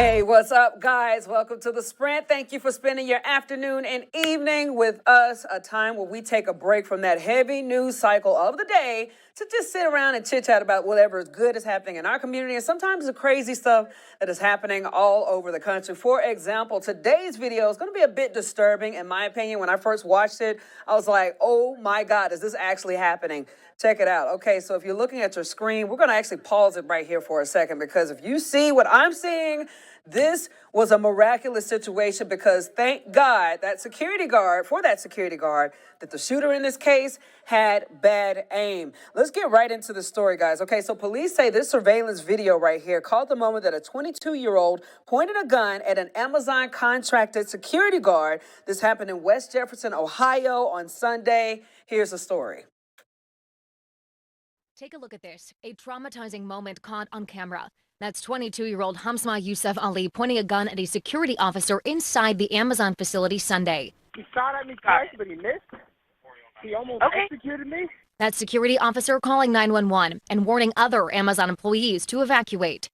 Hey, what's up, guys? Welcome to The Sprint. Thank you for spending your afternoon and evening with us, a time where we take a break from that heavy news cycle of the day to just sit around and chit-chat about whatever good is happening in our community and sometimes the crazy stuff that is happening all over the country. For example, today's video is going to be a bit disturbing, in my opinion. When I first watched it, I was like, oh my God, is this actually happening? Check it out. Okay, so if you're looking at your screen, we're going to actually pause it right here for a second, because if you see what I'm seeing, this was a miraculous situation, because thank God that security guard, that the shooter in this case had bad aim. Let's get right into the story, guys. Okay, so police say this surveillance video right here caught the moment that a 22-year-old pointed a gun at an Amazon contracted security guard. This happened in West Jefferson, Ohio on Sunday. Here's the story. Take a look at this, a traumatizing moment caught on camera. That's 22-year-old Hamza Yusuf Ali pointing a gun at a security officer inside the Amazon facility Sunday. He shot at me twice, but he missed. He almost executed me. That security officer calling 911 and warning other Amazon employees to evacuate.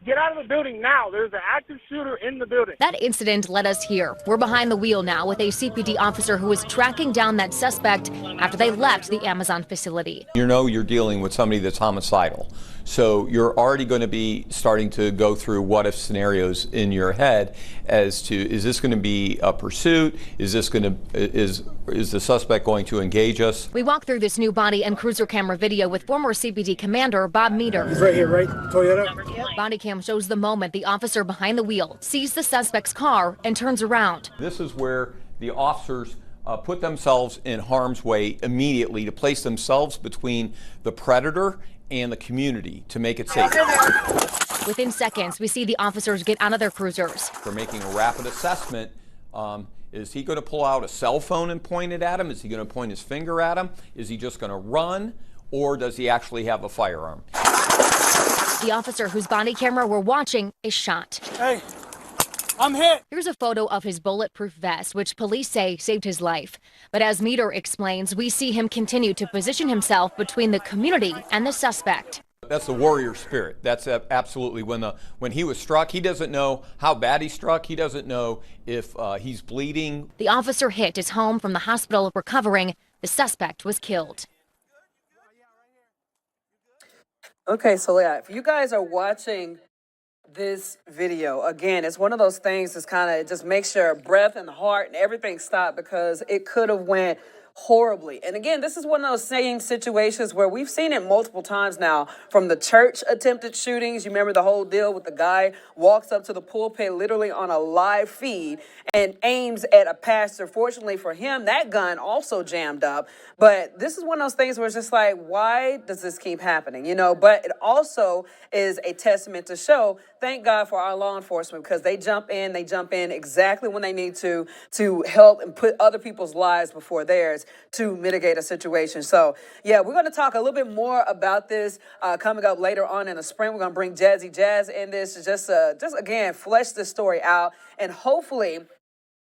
Get out of the building now. There's an active shooter in the building. That incident led us here. We're behind the wheel now with a CPD officer who is tracking down that suspect after they left the Amazon facility. You know you're dealing with somebody that's homicidal. So you're already going to be starting to go through what if scenarios in your head as to, is this going to be a pursuit? Is the suspect going to engage us? We walk through this new body and cruiser camera video with former CPD commander Bob Meter. He's right here, right? Toyota. Body cam shows the moment the officer behind the wheel sees the suspect's car and turns around. This is where the officers put themselves in harm's way immediately to place themselves between the predator and the community to make it safe. Within seconds, we see the officers get out of their cruisers. They're making a rapid assessment. Is he going to pull out a cell phone and point it at him? Is he going to point his finger at him? Is he just going to run? Or does he actually have a firearm? The officer whose body camera we're watching is shot. Hey, I'm hit. Here's a photo of his bulletproof vest, which police say saved his life. But as Meter explains, we see him continue to position himself between the community and the suspect. That's the warrior spirit. That's absolutely when he was struck. He doesn't know how bad he struck. He doesn't know if he's bleeding. The officer hit is home from the hospital recovering. The suspect was killed. Okay, so yeah, if you guys are watching this video, again, it's one of those things that's it just makes your breath and heart and everything stop, because it could have went horribly. And again, this is one of those same situations where we've seen it multiple times now, from the church attempted shootings. You remember the whole deal with the guy walks up to the pulpit literally on a live feed and aims at a pastor. Fortunately for him, that gun also jammed up. But this is one of those things where it's just like, why does this keep happening? But it also is a testament to show, thank God for our law enforcement, because they jump in exactly when they need to help and put other people's lives before theirs to mitigate a situation. So yeah, we're going to talk a little bit more about this coming up later on in the sprint. We're going to bring Jazzy Jazz in this to just again flesh this story out and hopefully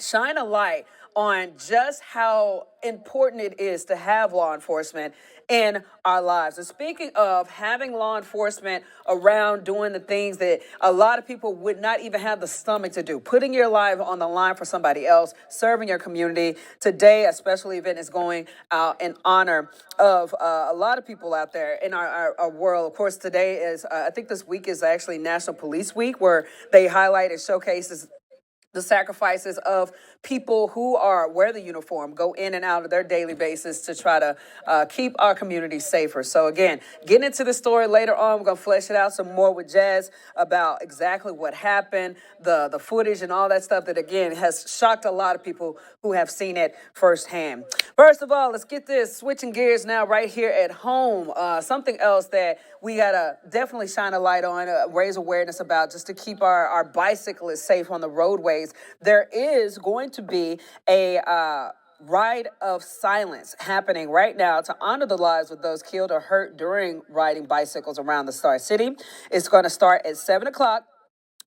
shine a light on just how important it is to have law enforcement in our lives. And speaking of having law enforcement around doing the things that a lot of people would not even have the stomach to do, putting your life on the line for somebody else, serving your community. Today, a special event is going out in honor of a lot of people out there in our world. Of course, today is, I think this week is actually National Police Week, where they highlight and showcases the sacrifices of people who wear the uniform, go in and out of their daily basis to try to keep our community safer. So again, getting into the story later on, we're going to flesh it out some more with Jazz about exactly what happened, the footage and all that stuff that, again, has shocked a lot of people who have seen it firsthand. First of all, let's get this, switching gears now right here at home. Something else that we got to definitely shine a light on, raise awareness about, just to keep our bicyclists safe on the roadways. There is going to be a ride of silence happening right now to honor the lives of those killed or hurt during riding bicycles around the Star City. It's going to start at 7 o'clock.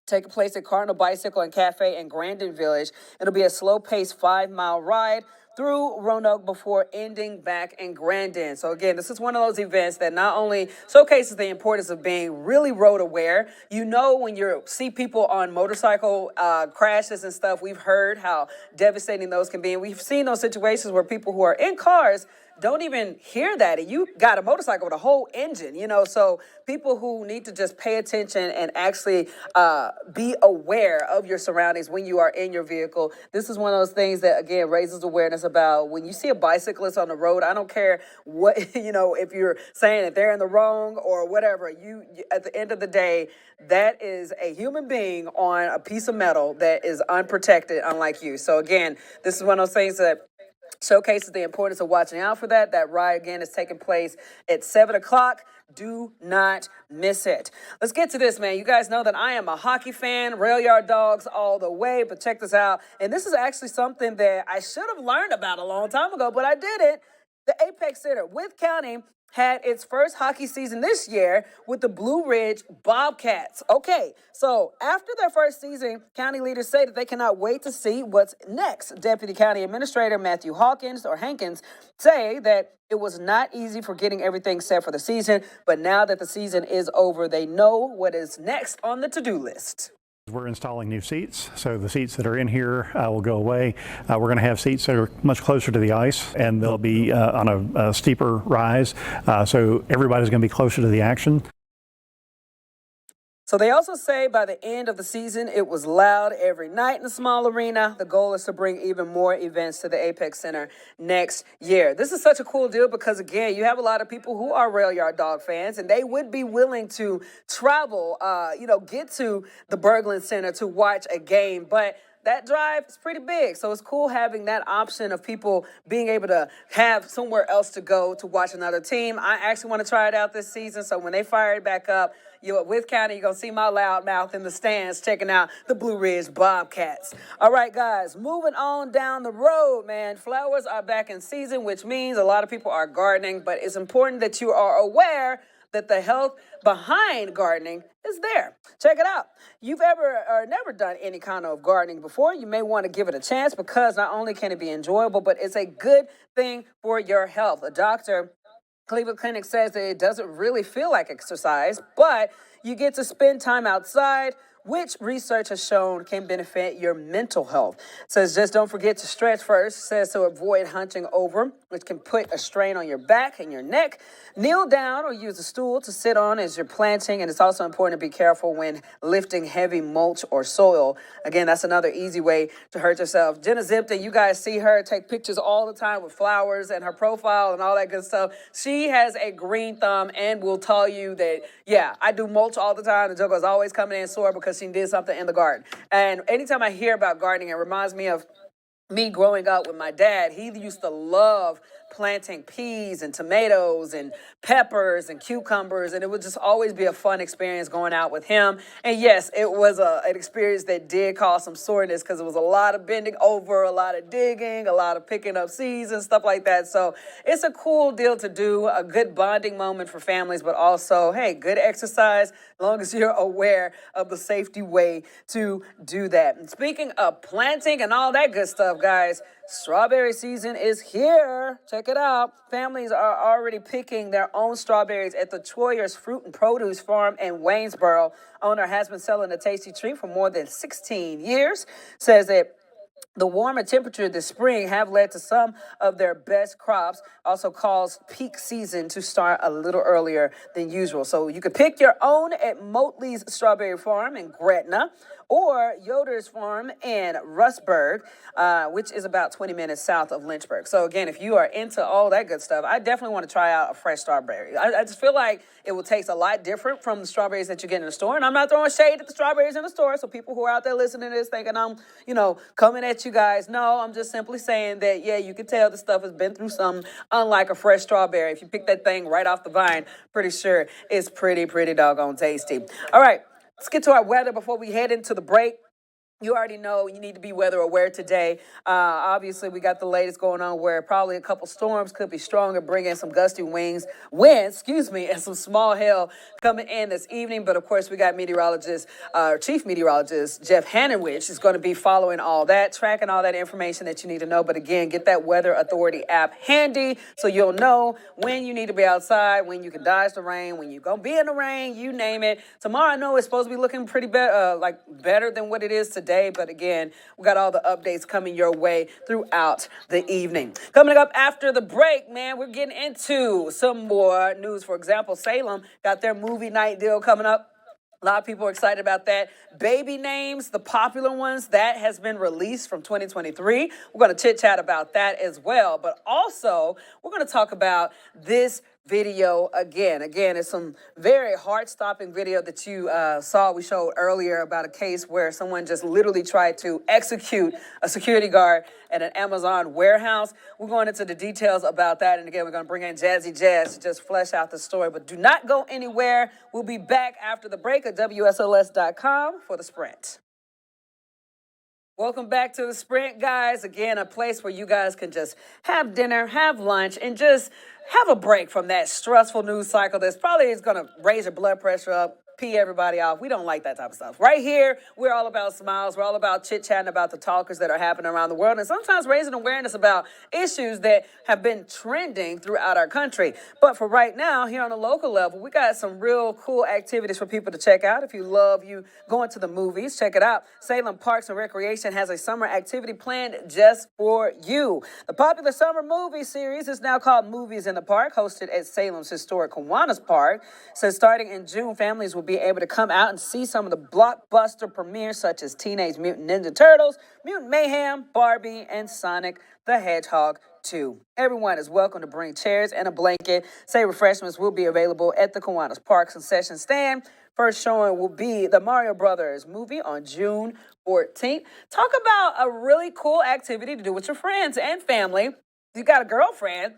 Taking place at Cardinal Bicycle and Cafe in Grandin Village. It'll be a slow-paced 5-mile ride through Roanoke before ending back in Grandin. So again, this is one of those events that not only showcases the importance of being really road aware. You know, when you see people on motorcycle crashes and stuff, we've heard how devastating those can be. And we've seen those situations where people who are in cars don't even hear that. And you got a motorcycle with a whole engine, so people who need to just pay attention and actually be aware of your surroundings when you are in your vehicle. This is one of those things that, again, raises awareness about when you see a bicyclist on the road. I don't care what, if you're saying that they're in the wrong or whatever, you at the end of the day, that is a human being on a piece of metal that is unprotected, unlike you. So again, this is one of those things that showcases the importance of watching out for that. That ride, again, is taking place at 7 o'clock. Do not miss it. Let's get to this, man. You guys know that I am a hockey fan, Rail Yard Dogs all the way, but check this out. And this is actually something that I should have learned about a long time ago, but I didn't. The Apex Center, Wythe County, had its first hockey season this year with the Blue Ridge Bobcats. Okay, so after their first season, county leaders say that they cannot wait to see what's next. Deputy County Administrator Matthew Hankins say that it was not easy for getting everything set for the season, but now that the season is over, they know what is next on the to-do list. We're installing new seats, so the seats that are in here will go away. We're going to have seats that are much closer to the ice, and they'll be on a steeper rise, so everybody's going to be closer to the action. So they also say by the end of the season, it was loud every night in the small arena. The goal is to bring even more events to the Apex Center next year. This is such a cool deal because, again, you have a lot of people who are Rail Yard Dog fans, and they would be willing to travel, get to the Berglund Center to watch a game. But that drive is pretty big. So it's cool having that option of people being able to have somewhere else to go to watch another team. I actually want to try it out this season. So when they fire it back up, at Wythe County, you're going to see my loud mouth in the stands checking out the Blue Ridge Bobcats. All right, guys, moving on down the road, man. Flowers are back in season, which means a lot of people are gardening, but it's important that you are aware that the health behind gardening is there. Check it out. You've ever or never done any kind of gardening before, you may want to give it a chance because not only can it be enjoyable, but it's a good thing for your health. A doctor Cleveland Clinic says that it doesn't really feel like exercise, but you get to spend time outside, which research has shown can benefit your mental health. It says just don't forget to stretch first. It says to avoid hunching over, which can put a strain on your back and your neck. Kneel down or use a stool to sit on as you're planting, and it's also important to be careful when lifting heavy mulch or soil. Again, that's another easy way to hurt yourself. Jenna Zipton, you guys see her take pictures all the time with flowers and her profile and all that good stuff. She has a green thumb and will tell you that, yeah, I do mulch all the time. The Joker's always coming in sore because she did something in the garden. And anytime I hear about gardening, it reminds me of me growing up with my dad. He used to love planting peas and tomatoes and peppers and cucumbers, and it would just always be a fun experience going out with him. And yes, it was an experience that did cause some soreness because it was a lot of bending over, a lot of digging, a lot of picking up seeds and stuff like that. So it's a cool deal to do, a good bonding moment for families, but also, hey, good exercise as long as you're aware of the safety way to do that. And speaking of planting and all that good stuff, guys, strawberry season is here. Check it out. Families are already picking their own strawberries at the Troyer's Fruit and Produce Farm in Waynesboro. Owner has been selling the tasty treat for more than 16 years. Says that the warmer temperature this spring have led to some of their best crops, also caused peak season to start a little earlier than usual. So you could pick your own at Motley's Strawberry Farm in Gretna or Yoder's Farm in Rustburg, which is about 20 minutes south of Lynchburg. So again, if you are into all that good stuff, I definitely want to try out a fresh strawberry. I just feel like it will taste a lot different from the strawberries that you get in the store. And I'm not throwing shade at the strawberries in the store. So people who are out there listening to this thinking I'm, coming at you guys. No, I'm just simply saying that, yeah, you can tell the stuff has been through something, unlike a fresh strawberry. If you pick that thing right off the vine, pretty sure it's pretty doggone tasty. All right. Let's get to our weather before we head into the break. You already know you need to be weather aware today. Obviously, we got the latest going on where probably a couple storms could be stronger, bring in some gusty winds, and some small hail coming in this evening. But of course, we got Chief Meteorologist Jeff Hannanwich is going to be following all that, tracking all that information that you need to know. But again, get that Weather Authority app handy so you'll know when you need to be outside, when you can dodge the rain, when you're going to be in the rain, you name it. Tomorrow, I know it's supposed to be looking pretty better than what it is today. But again, we got all the updates coming your way throughout the evening. Coming up after the break, man, we're getting into some more news. For example, Salem got their movie night deal coming up. A lot of people are excited about that. Baby names, the popular ones, that has been released from 2023. We're going to chit-chat about that as well. But also, we're going to talk about this video again. Again, it's some very heart-stopping video that you saw. We showed earlier about a case where someone just literally tried to execute a security guard at an Amazon warehouse. We're going into the details about that. And again, we're going to bring in Jazzy Jazz to just flesh out the story. But do not go anywhere. We'll be back after the break at WSLS.com for the Sprint. Welcome back to the Sprint, guys. Again, a place where you guys can just have dinner, have lunch, and just have a break from that stressful news cycle that's probably is going to raise your blood pressure up, pee everybody off. We don't like that type of stuff. Right here, we're all about smiles. We're all about chit-chatting about the talkers that are happening around the world and sometimes raising awareness about issues that have been trending throughout our country. But for right now, here on the local level, we got some real cool activities for people to check out. If you love going to the movies, check it out. Salem Parks and Recreation has a summer activity planned just for you. The popular summer movie series is now called Movies in the Park, hosted at Salem's historic Kiwanis Park. So starting in June, families will be able to come out and see some of the blockbuster premieres such as Teenage Mutant Ninja Turtles, Mutant Mayhem, Barbie, and Sonic the Hedgehog 2. Everyone is welcome to bring chairs and a blanket. Say refreshments will be available at the Kiwanis Park concession stand. First showing will be the Mario Brothers movie on June 14th. Talk about a really cool activity to do with your friends and family. If you got a girlfriend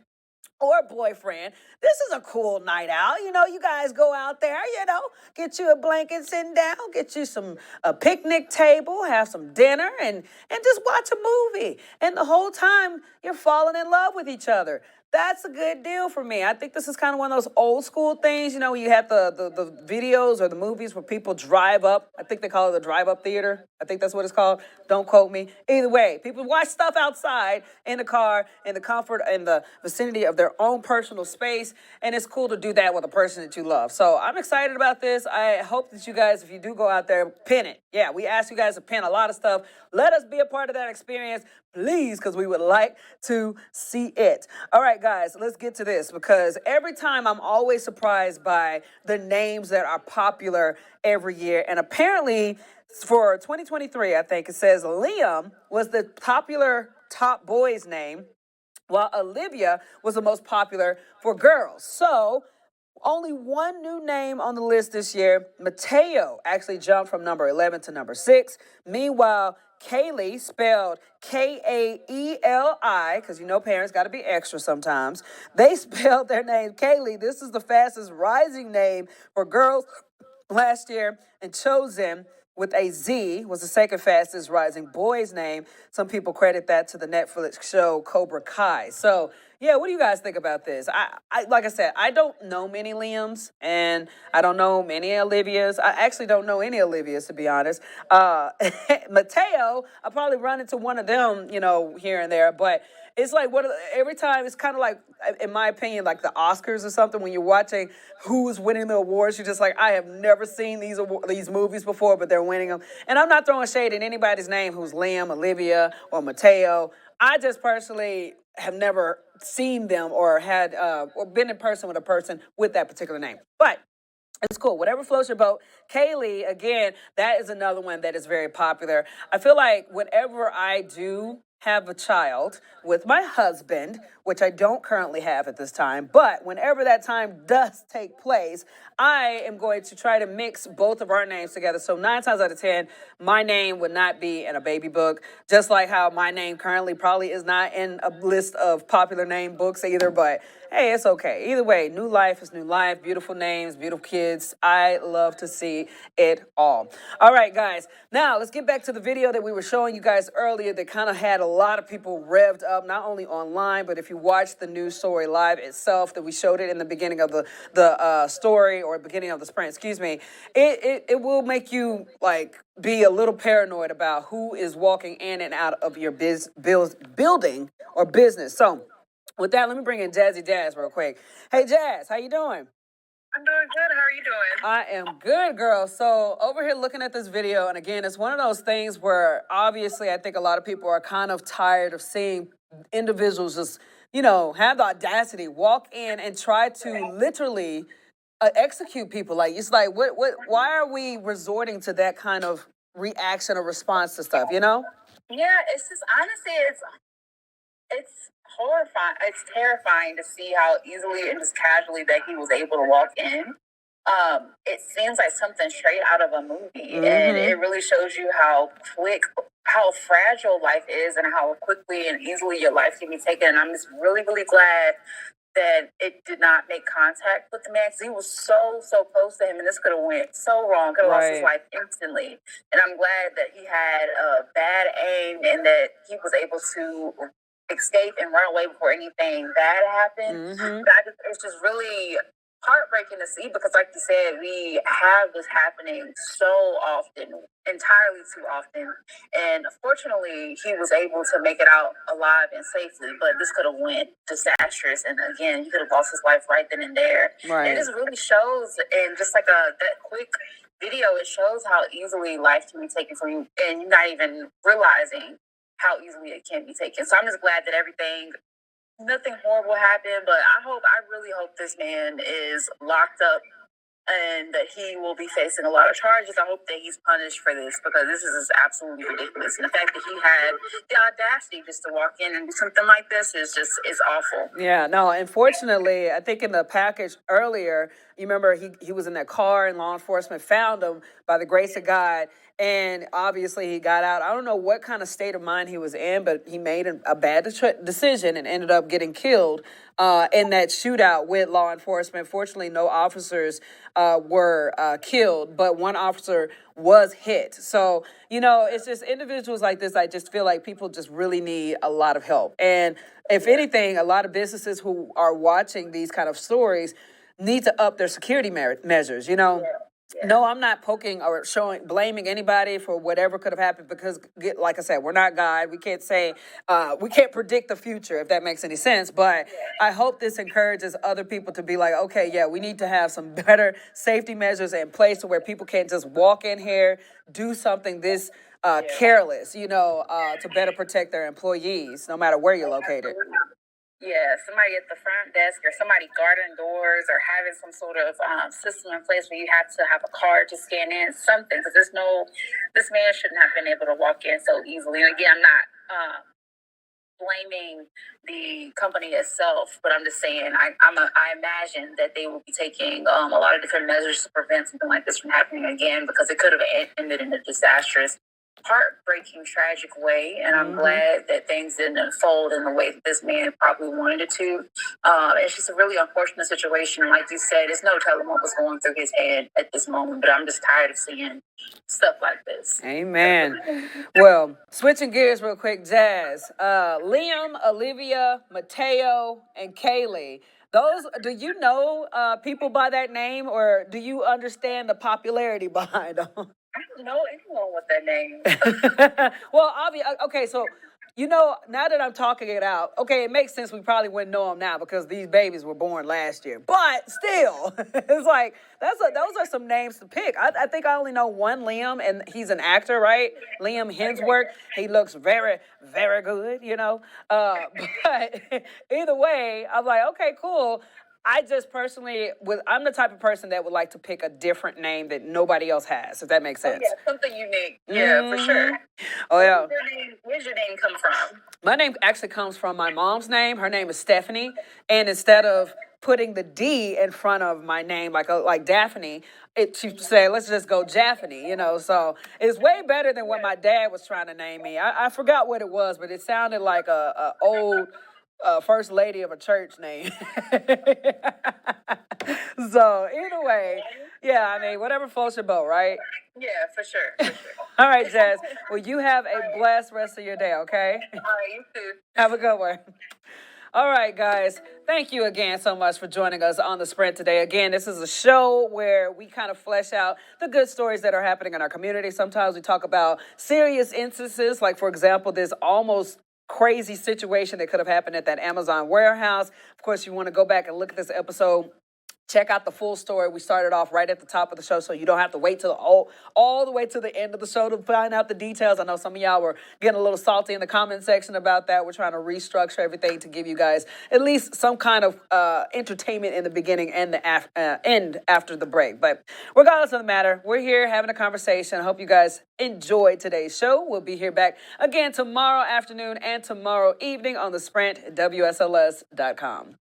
or a boyfriend, this is a cool night out. You guys go out there, get you a blanket sitting down, get you a picnic table, have some dinner, and just watch a movie. And the whole time, you're falling in love with each other. That's a good deal for me. I think this is kind of one of those old school things. You have the videos or the movies where people drive up. I think they call it the drive-up theater. I think that's what it's called. Don't quote me. Either way, people watch stuff outside in the car, in the comfort and the vicinity of their own personal space. And it's cool to do that with a person that you love. So I'm excited about this. I hope that you guys, if you do go out there, pin it. Yeah, we asked you guys to pin a lot of stuff. Let us be a part of that experience, please, because we would like to see it. All right, guys, let's get to this because every time I'm always surprised by the names that are popular every year. And apparently for 2023, I think it says Liam was the popular top boy's name, while Olivia was the most popular for girls. So only one new name on the list this year. Mateo actually jumped from number 11 to number 6. Meanwhile, Kaylee, spelled Kaeli, because parents got to be extra sometimes. They spelled their name Kaylee. This is the fastest rising name for girls last year, and Chosen with a Z was the second fastest rising boy's name. Some people credit that to the Netflix show Cobra Kai. So, yeah, what do you guys think about this? I like I said, I don't know many Liams, and I don't know many Olivias. I actually don't know any Olivias, to be honest. Mateo, I probably run into one of them, here and there, but it's like every time it's kind of like, in my opinion, like the Oscars or something. When you're watching who's winning the awards, you're just like, I have never seen these movies before, but they're winning them. And I'm not throwing shade in anybody's name who's Liam, Olivia, or Mateo. I just personally have never seen them or had or been in person with a person with that particular name. But it's cool. Whatever floats your boat. Kaylee, again, that is another one that is very popular. I feel like whenever I do have a child with my husband, which I don't currently have at this time, but whenever that time does take place, I am going to try to mix both of our names together. So 9 times out of 10, my name would not be in a baby book, just like how my name currently probably is not in a list of popular name books either. But hey, it's okay. Either way, new life is new life, beautiful names, beautiful kids. I love to see it all. All right, guys. Now, let's get back to the video that we were showing you guys earlier that kind of had a lot of people revved up, not only online, but if you watch the news story live itself, that we showed it in the beginning of the story, or beginning of the sprint, excuse me, it will make you, like, be a little paranoid about who is walking in and out of your building or business. So, with that, let me bring in Jazzy Jazz real quick. Hey, Jazz, how you doing? I'm doing good. How are you doing? I am good, girl. So over here looking at this video, and again, it's one of those things where obviously I think a lot of people are kind of tired of seeing individuals just, have the audacity, walk in and try to literally execute people. Like, it's like, why are we resorting to that kind of reaction or response to stuff, Yeah, it's just honestly, it's horrifying. It's terrifying to see how easily and just casually that he was able to walk in. It seems like something straight out of a movie, and it really shows you how fragile life is, and how quickly and easily your life can be taken. And I'm just really, really glad that it did not make contact with the man, because he was so close to him, and this could have went so wrong. Could have lost his life instantly. And I'm glad that he had a bad aim and that he was able to escape and run away before anything bad happened. But it's just really heartbreaking to see, because like you said, we have this happening so often, entirely too often. And fortunately, he was able to make it out alive and safely, but this could have went disastrous. And again, he could have lost his life right then and there. Right. It just really shows, and just like that quick video, it shows how easily life can be taken from you, and you're not even realizing how easily it can be taken. So I'm just glad that nothing horrible happened, but I really hope this man is locked up and that he will be facing a lot of charges. I hope that he's punished for this, because this is absolutely ridiculous. And the fact that he had the audacity just to walk in and do something like this is awful. Yeah, no, unfortunately, I think in the package earlier, you remember he was in that car and law enforcement found him by the grace of God. And obviously he got out. I don't know what kind of state of mind he was in, but he made a bad decision and ended up getting killed in that shootout with law enforcement. Fortunately, no officers were killed, but one officer was hit. So, it's just individuals like this. I just feel like people just really need a lot of help. And if anything, a lot of businesses who are watching these kind of stories need to up their security measures, No, I'm not poking or blaming anybody for whatever could have happened, because, like I said, we're not God. We can't say, we can't predict the future, if that makes any sense. But I hope this encourages other people to be like, okay, yeah, we need to have some better safety measures in place to where people can't just walk in here, do something this careless, to better protect their employees, no matter where you're located. Yeah, somebody at the front desk or somebody guarding doors, or having some sort of system in place where you have to have a card to scan in, something. Because this man shouldn't have been able to walk in so easily. And again, I'm not blaming the company itself, but I'm just saying I imagine that they will be taking a lot of different measures to prevent something like this from happening again, because it could have ended in a disastrous, heartbreaking, tragic way. And I'm glad that things didn't unfold in the way that this man probably wanted it to. It's just a really unfortunate situation, and like you said, there's no telling what was going through his head at this moment. But I'm just tired of seeing stuff like this. Amen. Well, switching gears real quick, Jazz, Liam, Olivia, Mateo, and Kaylee. Do you know people by that name, or do you understand the popularity behind them? I don't know anyone with that name. Well, okay, so, now that I'm talking it out, okay, it makes sense we probably wouldn't know them now because these babies were born last year. But still, it's like, those are some names to pick. I think I only know one Liam, and he's an actor, right? Liam Hemsworth. He looks very, very good, But either way, I'm like, okay, cool. I just personally, I'm the type of person that would like to pick a different name that nobody else has, if that makes sense. Yeah, something unique. Yeah, for sure. Oh, yeah. Where's your name come from? My name actually comes from my mom's name. Her name is Stephanie. And instead of putting the D in front of my name, like Daphne, she said, let's just go Japhany, So it's way better than what my dad was trying to name me. I forgot what it was, but it sounded like a old first lady of a church name. So either way, yeah, I mean, whatever floats your boat, right? Yeah, for sure. For sure. All right, Jazz. Well, you have a blessed rest of your day, okay? All right, you too. Have a good one. All right, guys. Thank you again so much for joining us on The Sprint today. Again, this is a show where we kind of flesh out the good stories that are happening in our community. Sometimes we talk about serious instances, like, for example, this almost crazy situation that could have happened at that Amazon warehouse. Of course, you want to go back and look at this episode. Check out the full story. We started off right at the top of the show, so you don't have to wait till all the way to the end of the show to find out the details. I know some of y'all were getting a little salty in the comment section about that. We're trying to restructure everything to give you guys at least some kind of entertainment in the beginning and the end after the break. But regardless of the matter, we're here having a conversation. I hope you guys enjoyed today's show. We'll be here back again tomorrow afternoon and tomorrow evening on The Sprint, WSLS.com.